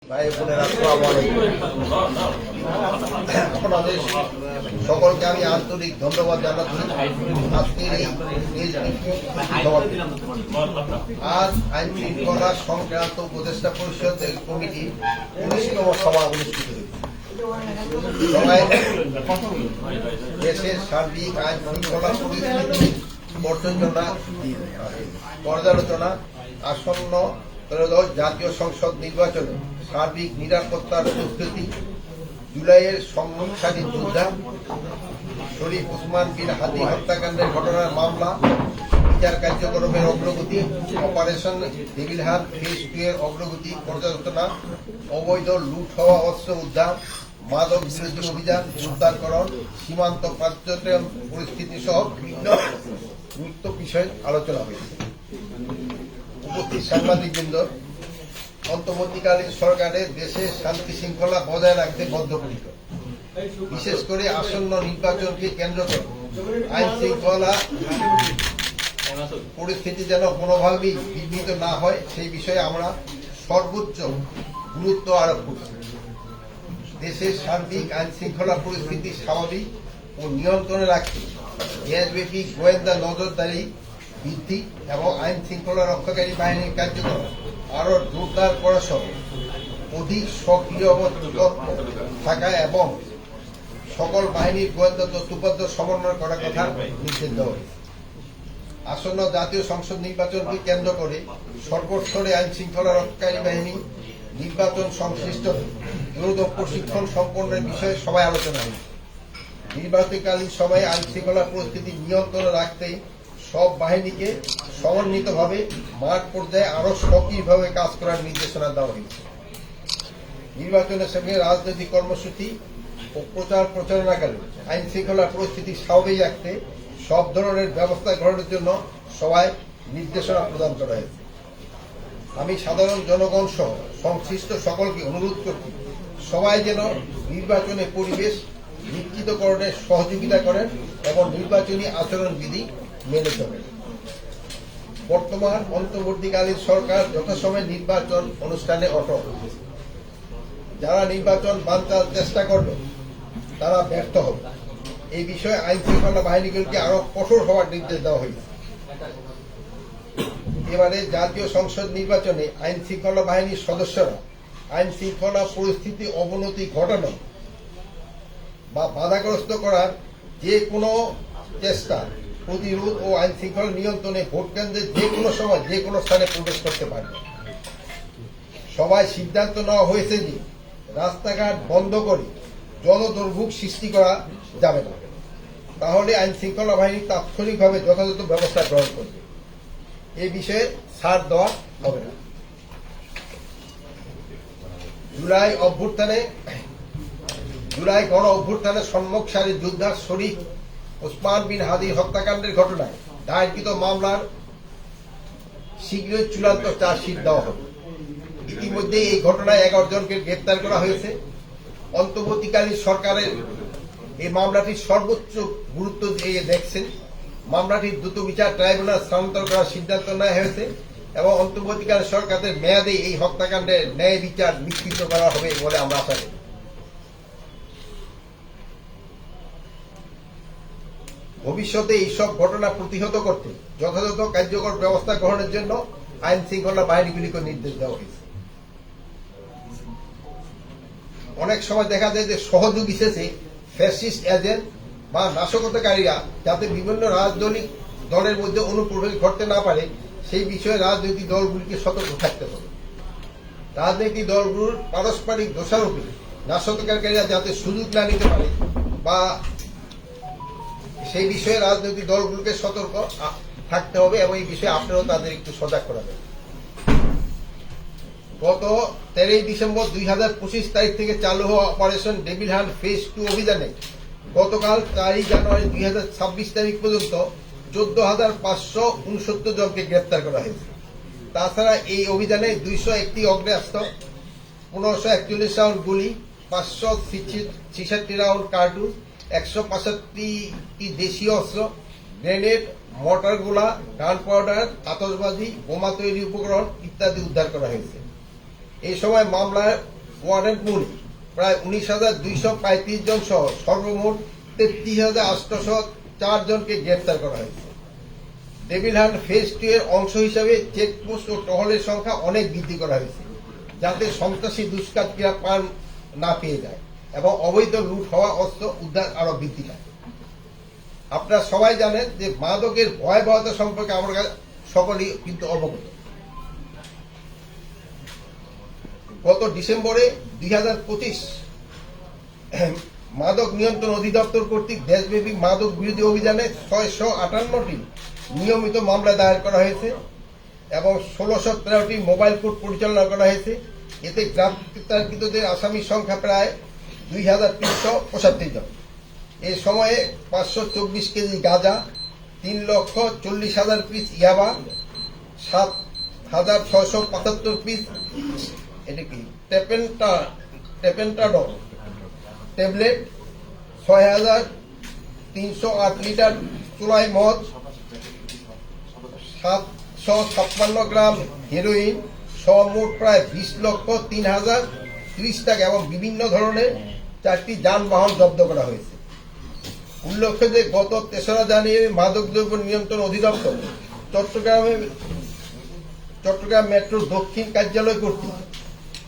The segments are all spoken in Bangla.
ভাই বোনেরা, আসসালামু আলাইকুম। আপনাদের সকলকে আমি আন্তরিক ধন্যবাদ জানাচ্ছি আজকের এই আজ আইন শৃঙ্খলা সংক্রান্ত উপদেষ্টা পরিষদের কমিটি 19তম সভা অনুষ্ঠিত হয়েছে। দেশের সার্বিক আইন শৃঙ্খলা পরিস্থিতি পর্যালোচনা, আসন্ন ত্রয়োদশ জাতীয় সংসদ নির্বাচনে সার্বিক নিরাপত্তার প্রস্তুতি, জুলাইয়ের সংঘাতী যোদ্ধা শরীফ ওসমান বিন হাদি হত্যাকাণ্ডের ঘটনার মামলা, বিচার কার্যক্রমের অগ্রগতি, অপারেশন ডেভিল হান্ট ফেজ 2 এর অগ্রগতি পর্যালোচনা, অবৈধ লুট হওয়া অস্ত্র উদ্ধার, মাদক বিরোধী অভিযান উদ্ধারকরণ, সীমান্ত পর্যটন পরিস্থিতি সহ বিভিন্ন গুরুত্ব বিষয়ে আলোচনা হয়েছে। উপস্থিত সাংবাদিকবৃন্দ, অন্তর্বর্তীকালীন সরকারের দেশে শান্তি শৃঙ্খলা বজায় রাখতে বদ্ধপরিকর। বিশেষ করে আসন্ন নির্বাচনকে কেন্দ্র করে আইন শৃঙ্খলা পরিস্থিতি যেন কোনোভাবেই বিঘ্নিত না হয়, সেই বিষয়ে আমরা সর্বোচ্চ গুরুত্ব আরোপ করছি। দেশের সার্বিক আইন শৃঙ্খলা পরিস্থিতি স্বাভাবিক ও নিয়ন্ত্রণে রাখতে দেশব্যাপী গোয়েন্দা নজরদারি বৃদ্ধি এবং আইন শৃঙ্খলা রক্ষাকারী বাহিনীর কার্যক্রম আরো জোরদার করা সহ অধিক সক্রিয় থাকা এবং সকল বাহিনীর গোয়েন্দা তথ্যপত্র সমন্বয় করার কথা নির্দেশ দেওয়া হয়েছে। আসন্ন জাতীয় সংসদ নির্বাচনকে কেন্দ্র করে সর্বস্তরে আইন শৃঙ্খলা রক্ষাকারী বাহিনী নির্বাচন সংশ্লিষ্ট দ্রুত প্রশিক্ষণ সম্পন্নের বিষয়ে সবাই আলোচনা হয়েছে। নির্বাচনকালীন সময়ে আইন শৃঙ্খলা পরিস্থিতি নিয়ন্ত্রণে রাখতে সব বাহিনীকে সমন্বিতভাবে মাঠ পর্যায়ে আরো সক্রিয়ভাবে কাজ করার নির্দেশনা দেওয়া হয়েছে। নির্বাচনের সঙ্গে রাজনৈতিক কর্মসূচি ও প্রচার প্রচারণাকালে আইন শৃঙ্খলা পরিস্থিতি স্বাভাবিক রাখতে সব ধরনের ব্যবস্থা গ্রহণের জন্য সবাই নির্দেশনা প্রদান করা হয়েছে। আমি সাধারণ জনগণ সহ সংশ্লিষ্ট সকলকে অনুরোধ করছি, সবাই যেন নির্বাচনে পরিবেশ নিশ্চিতকরণে সহযোগিতা করেন এবং নির্বাচনী আচরণবিধি মেনে চলেন। বর্তমান অন্তর্বর্তীকালীন সরকার যথাসময়ে নির্বাচন অনুষ্ঠানে অটল। যারা নির্বাচন বানচাল চেষ্টা করবে তারা ব্যর্থ হবে। এই বিষয়ে আইন শৃঙ্খলা বাহিনীগুলোকে আরো কঠোর হওয়ার নির্দেশ দেওয়া হয়েছে। এবারে জাতীয় সংসদ নির্বাচনে আইন শৃঙ্খলা বাহিনীর সদস্যরা আইন শৃঙ্খলা পরিস্থিতি অবনতি ঘটানো বা বাধাগ্রস্ত করার যে কোনো চেষ্টা প্রতিরোধ ও আইন শৃঙ্খলা নিয়ন্ত্রণে ভোট কেন্দ্রে যে কোনো সময় যে কোনো স্থানে প্রবেশ করতে পারবে। সবাই সিদ্ধান্ত নেওয়া হয়েছে যে রাস্তাঘাট বন্ধ করে জনদুর্ভোগ সৃষ্টি করা যাবে না, তাহলে আইন শৃঙ্খলা বাহিনী তাৎক্ষণিকভাবে যথাযথ ব্যবস্থা গ্রহণ করবে। এই বিষয়ে ছাড় দেওয়া হবে না। জুলাই গণ অভ্যুত্থানে সম্মুখ সারির যোদ্ধা শরীফ ওসমান বিন হাদি হত্যাকাণ্ডের ঘটনায় দায়েরকৃত মামলার শীঘ্রই চূড়ান্ত চার্জশিট দেওয়া হবে। ইতিমধ্যে এই ঘটনায় 11 জনকে গ্রেপ্তার করা হয়েছে। অন্তর্বর্তীকালীন সরকারের এই মামলাটির সর্বোচ্চ গুরুত্ব দিয়ে দেখছেন। মামলাটির দ্রুত বিচার ট্রাইব্যুনাল স্থানান্তর করার সিদ্ধান্ত নেওয়া হয়েছে এবং অন্তর্বর্তীকালীন সরকারের মেয়াদে এই হত্যাকাণ্ডের ন্যায় বিচার নিশ্চিত করা হবে বলে আমরা আশা করি। ভবিষ্যতে এইসব ঘটনা প্রতিহত করতে যথাযথ কার্যকর ব্যবস্থা গ্রহণের জন্য আইন শৃঙ্খলা বাহিনীগুলিকে নির্দেশ দেওয়া হয়েছে। অনেক সময় দেখা যায় যে সহযোগী শেষে ফ্যাসিস্ট এজেন্ট বা নাশকতাকারীরা যাতে বিভিন্ন রাজনৈতিক দলের মধ্যে অনুপ্রবেশ ঘটতে না পারে, সেই বিষয়ে রাজনৈতিক দলগুলিকে সতর্ক থাকতে হবে। রাজনৈতিক দলগুলোর পারস্পরিক দোষারোপে নাশকতাকারীরা যাতে সুযোগ না নিতে পারে বা সেই বিষয়ে রাজনৈতিক দলগুলোকে সতর্ক থাকতে হবে এবং এই বিষয়ে আপনারাও তাদের একটু সজাগ করাবেন। গত 13 ডিসেম্বর 2025 তারিখ থেকে চালু হওয়া অপারেশন ডেভিল হান্ট ফেজ 2 অভিযানে গতকাল 4 জানুয়ারি 2026 তারিখ পর্যন্ত 14,569 জনকে গ্রেপ্তার করা হয়েছে। তাছাড়া এই অভিযানে 201টি অগ্নেয়াস্ত্র, 1541 রাউন্ড গুলি, 566 রাউন্ড কার্তুজ, 165টি দেশীয় অস্ত্র, গ্রেনেড, মর্টার গোলা, গান পাউডার, আতশবাজি, বোমা তৈরি উপকরণ ইত্যাদি উদ্ধার করা হয়েছে। এই সময় মামলার ওয়ারেন্ট মূল প্রায় 19,235 জন সহ সর্বমোট 33,804 জনকে গ্রেপ্তার করা হয়েছে। ডেভিল হান্ট ফেজ 2 এর অংশ হিসাবে চেকপোস্ট ও টহলের সংখ্যা অনেক বৃদ্ধি করা হয়েছে, যাতে সন্ত্রাসী দুষ্কৃতীরা পার না পেয়ে যায় এবং অবৈধ লুট হওয়া অস্ত্র উদ্ধার আরো বৃদ্ধি পায়। আপনারা সবাই জানেন যে মাদকের ভয়াবহতা সম্পর্কে আমরা সকলেই কিন্তু অবগত। গত ডিসেম্বরে 2025 মাদক নিয়ন্ত্রণ অধিদপ্তর কর্তৃক দেশব্যাপী মাদক বিরোধী অভিযানে 658টি নিয়মিত মামলা দায়ের করা হয়েছে এবং 1613টি মোবাইল কোর্ট পরিচালনা করা হয়েছে। এতে গ্রেপ্তারকৃতদের আসামির সংখ্যা প্রায় 2,375 জন। এই সময়ে 524 কেজি গাঁজা, 3,40,000 পিস ইয়াবা, 7,675 পিস টেপেন্টাডল ট্যাবলেট, 6,308 লিটার চুলাই মদ, 756 গ্রাম হেরোইন সহ মোট প্রায় 20,03,030 টাকা এবং বিভিন্ন ধরনের 4টি যানবাহন জব্দ করা হয়েছে। উল্লেখ্য যে গত 3রা জানুয়ারি মাদকদ্রব্য নিয়ন্ত্রণ অধিদপ্তর চট্টগ্রাম মেট্রোর দক্ষিণ কার্যালয় কর্তৃক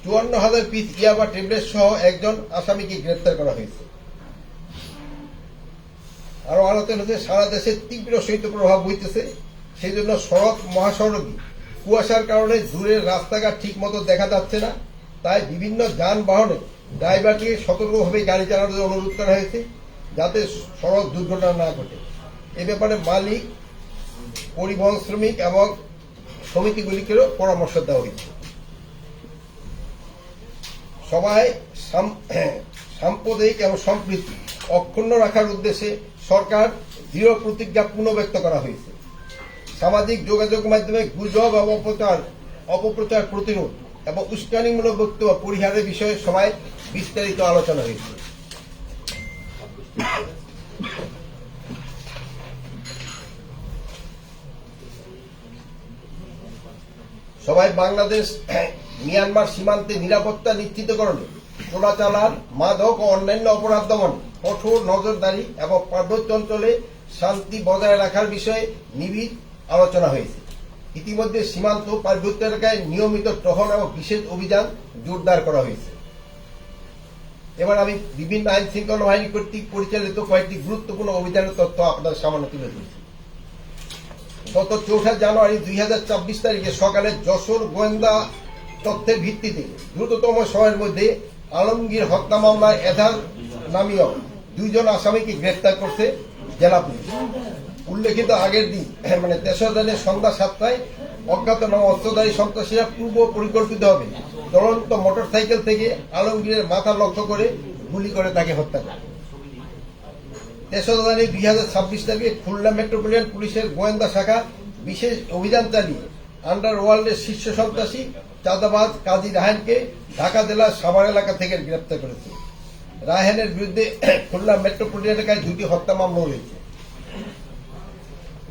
54,000 পিস ইয়াবা ট্যাবলেট সহ একজন আসামিকে গ্রেপ্তার করা হয়েছে। আরো আলোচনা হচ্ছে সারা দেশে তীব্র শৈত্যপ্রবাহ বইতেছে, সেই জন্য সড়ক মহাসড়কে কুয়াশার কারণে দূরের রাস্তাঘাট ঠিক মতো দেখা যাচ্ছে না। তাই বিভিন্ন যানবাহনে ড্রাইভারকে সতর্কভাবে গাড়ি চালানোর অনুরোধ করা হয়েছে, যাতে সড়ক দুর্ঘটনা না ঘটে। এ ব্যাপারে মালিক, পরিবহন শ্রমিক এবং সমিতিগুলিকেও পরামর্শ দেওয়া হয়েছে। সবাই সাম্প্রদায়িক এবং সম্প্রীতি অক্ষুণ্ণ রাখার উদ্দেশ্যে সরকার দৃঢ় প্রতিজ্ঞা পুনর্ব্যক্ত করা হয়েছে। সামাজিক যোগাযোগ মাধ্যমে গুজব এবং অপপ্রচার প্রতিরোধ এবং উস্কানিমূলক বক্তব্য পরিহারের বিষয়ে সবাই বিস্তারিত আলোচনা হয়েছে। সবাই বাংলাদেশ মিয়ানমার সীমান্তে নিরাপত্তা নিশ্চিতকরণে, চোরাচালান, মাদক ও অন্যান্য অপরাধ দমন, কঠোর নজরদারি এবং পার্বত্য অঞ্চলে শান্তি বজায় রাখার বিষয়ে নিবিড় আলোচনা হয়েছে। ইতিমধ্যে সীমান্ত পার্বত্য এলাকায় নিয়মিত টহল এবং বিশেষ অভিযান জোরদার করা হয়েছে। এবার আমি বিভিন্ন আইন শৃঙ্খলা বাহিনী কর্তৃক পরিচালিত কয়েকটি গুরুত্বপূর্ণ অভিযানের তথ্য আপনাদের সামনে তুলে ধরছি। গত 4 জানুয়ারি 2024 তারিখে সকালে যশোর গোয়েন্দা তথ্যের ভিত্তিতে দ্রুততম সময়ের মধ্যে আলমগীর হত্যা মামলায় এজাহার নামীয় 2 জন আসামিকে গ্রেফতার করছে জেলা পুলিশ। উল্লেখিত আগের দিন মানে 3রা জানুয়ারি সন্ধ্যা 7টায় অজ্ঞাতনামা অস্ত্রধারী সন্ত্রাসীরা পূর্ব পরিকল্পিতভাবে চলন্ত মোটরসাইকেল থেকে আলমগীরের মাথা লক্ষ্য করে গুলি করে তাকে হত্যা করে। 3রা জানুয়ারি 2026 তারিখে খুলনা মেট্রোপলিটন পুলিশের গোয়েন্দা শাখা বিশেষ অভিযান চালিয়ে আন্ডারওয়ার্ল্ডের শীর্ষ সন্ত্রাসী চাঁদাবাজ কাজী রায়হানকে ঢাকা জেলার সাভার এলাকা থেকে গ্রেপ্তার করেছে। রায়হানের বিরুদ্ধে খুলনা মেট্রোপলিটন এলাকায় 2টি হত্যা মামলা রয়েছে।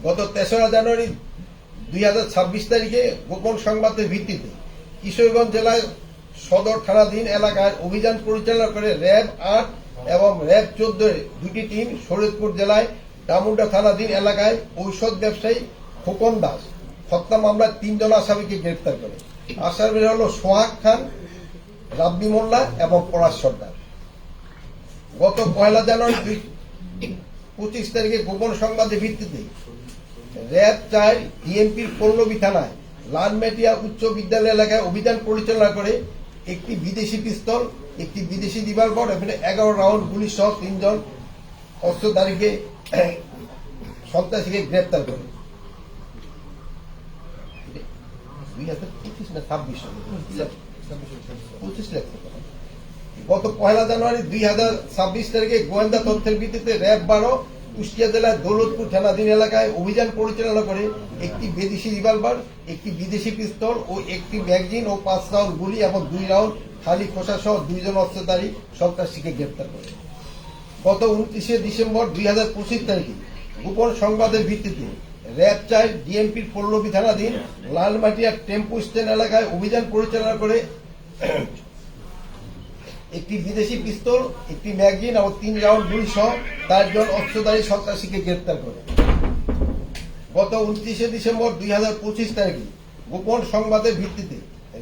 গত 3রা জানুয়ারি 2026 তারিখে গোপন সংবাদের ভিত্তিতে কিশোরগঞ্জ জেলায় সদর থানাধীন এলাকায় অভিযান পরিচালনা করে র্যাব 8 এবং র্যাব 14 2টি টিম শরীয়তপুর জেলায় ডামুড্ডা থানাধীন এলাকায় ঔষধ ব্যবসায়ী খোকন দাস হত্যা মামলায় 3 জন আসামিকে গ্রেপ্তার করে। আসামিরা হল সোহাগ খান, রাব্বি মোল্লা এবং পলাশ সর্দার। গত 1 জানুয়ারি 2025 তারিখে গোপন সংবাদের ভিত্তিতে র্যাব 4 ডিএমপির পল্লবী থানায় লালমেটিয়া উচ্চ বিদ্যালয় এলাকায় অভিযান পরিচালনা করে একটি বিদেশি পিস্তল, একটি বিদেশি রিভলভার এবং 11 রাউন্ড গুলি সহ 3 জন অস্ত্রধারীকে সন্ত্রাসীকে গ্রেপ্তার করে। গত 1 জানুয়ারি 2026 তারিখে গোয়েন্দা তথ্যের ভিত্তিতে র্যাব 12 কুষ্টিয়া জেলার দৌলতপুর থানাধীন এলাকায় অভিযান পরিচালনা করে একটি বিদেশি রিভলভার, একটি বিদেশি পিস্তল ও একটি ম্যাগাজিন ও 5 রাউন্ড গুলি এবং 2 রাউন্ড খালি খোসা সহ 2 জন অস্ত্রধারী সন্ত্রাসীকে গ্রেপ্তার করে। গত 29 ডিসেম্বর 2025 তারিখে গোপন সংবাদের ভিত্তিতে র্যাব 4 ডিএমপির পল্লবী থানাধীন লালমাটিয়া টেম্পু স্ট্যান্ড এলাকায় অভিযান পরিচালনা করে একটি বিদেশি পিস্তল, একটি ম্যাগাজিন এবং 3 রাউন্ড গুলি সহ 4 জন অস্ত্রধারী সন্ত্রাসীকে গ্রেপ্তার করে। গত 29শে ডিসেম্বর 2025 তারিখে গোপন সংবাদের ভিত্তিতে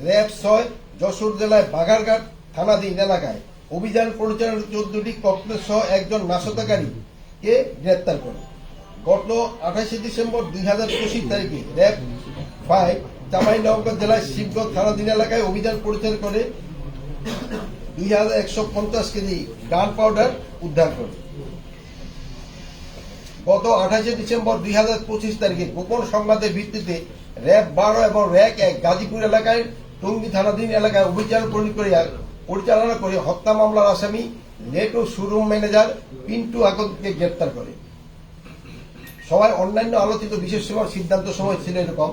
র্যাব 6 যশোর জেলায় বাগারঘাট থানাধীন এলাকায় অভিযান পরিচালনা 14টি ককটেল সহ একজন নাশকতাকারীকে গ্রেপ্তার করে। গত 28শে ডিসেম্বর 2025 তারিখে র্যাব 5 চাঁপাইনবাবগঞ্জ জেলায় শিবগঞ্জ থানাধীন এলাকায় অভিযান পরিচালনা করে 2150 কেজি গান পাউডার উদ্ধার করে। গত 28শে ডিসেম্বর 2025 তারিখে গোপন সংবাদের ভিত্তিতে র্যাব 12 এবং র্যাক 1 গাজীপুর এলাকায় টঙ্গী থানাধীন এলাকায় অভিযান পরিচালনা করে হত্যা মামলার আসামি নেটো শোরুম ম্যানেজার পিন্টু আকন্দকে গ্রেপ্তার করে। সবাই অন্যান্য আলোচিত বিশেষ সময় সিদ্ধান্ত সময় ছিল এরকম: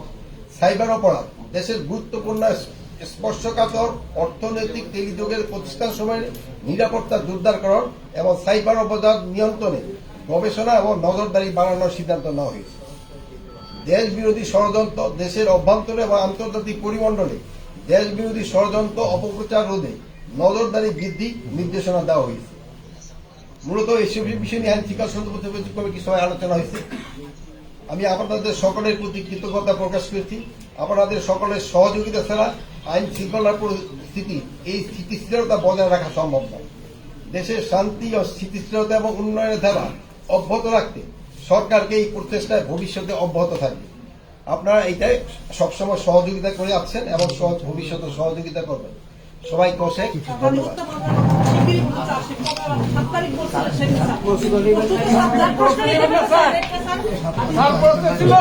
সাইবার অপরাধ, দেশের গুরুত্বপূর্ণ স্পর্শকাতর অর্থনৈতিক টেলিযোগের প্রতিষ্ঠান সময়ের নিরাপত্তা জোরদারকরণ এবং সাইবার অপরাধ নিয়ন্ত্রণে গবেষণা এবং নজরদারি বাড়ানোর সিদ্ধান্ত নেওয়া হয়েছে। দেশ বিরোধী ষড়যন্ত্র, দেশের অভ্যন্তরে এবং আন্তর্জাতিক পরিমণ্ডলে দেশ বিরোধী ষড়যন্ত্র অপপ্রচার রোধে নজরদারি বৃদ্ধি নির্দেশনা দেওয়া হয়েছে। মূলত এইসব বিষয় নিয়ে আইন শৃঙ্খলা সংক্রান্ত কমিটির সময় আলোচনা হয়েছে। আমি আপনাদের সকলের প্রতি কৃতজ্ঞতা প্রকাশ করছি। আপনাদের সকলের সহযোগিতা ছাড়া আইন শৃঙ্খলার পরিস্থিতি এই স্থিতিশীলতা বজায় রাখা সম্ভব নয়। দেশের শান্তি ও স্থিতিশীলতা এবং উন্নয়নের ধারা অব্যাহত রাখতে সরকারকে এই প্রচেষ্টায় ভবিষ্যতে অব্যাহত থাকবে। আপনারা এইটাই সবসময় সহযোগিতা করে আসছেন এবং ভবিষ্যতে সহযোগিতা করবেন। সবাইকে অশেষ ধন্যবাদ। ছিল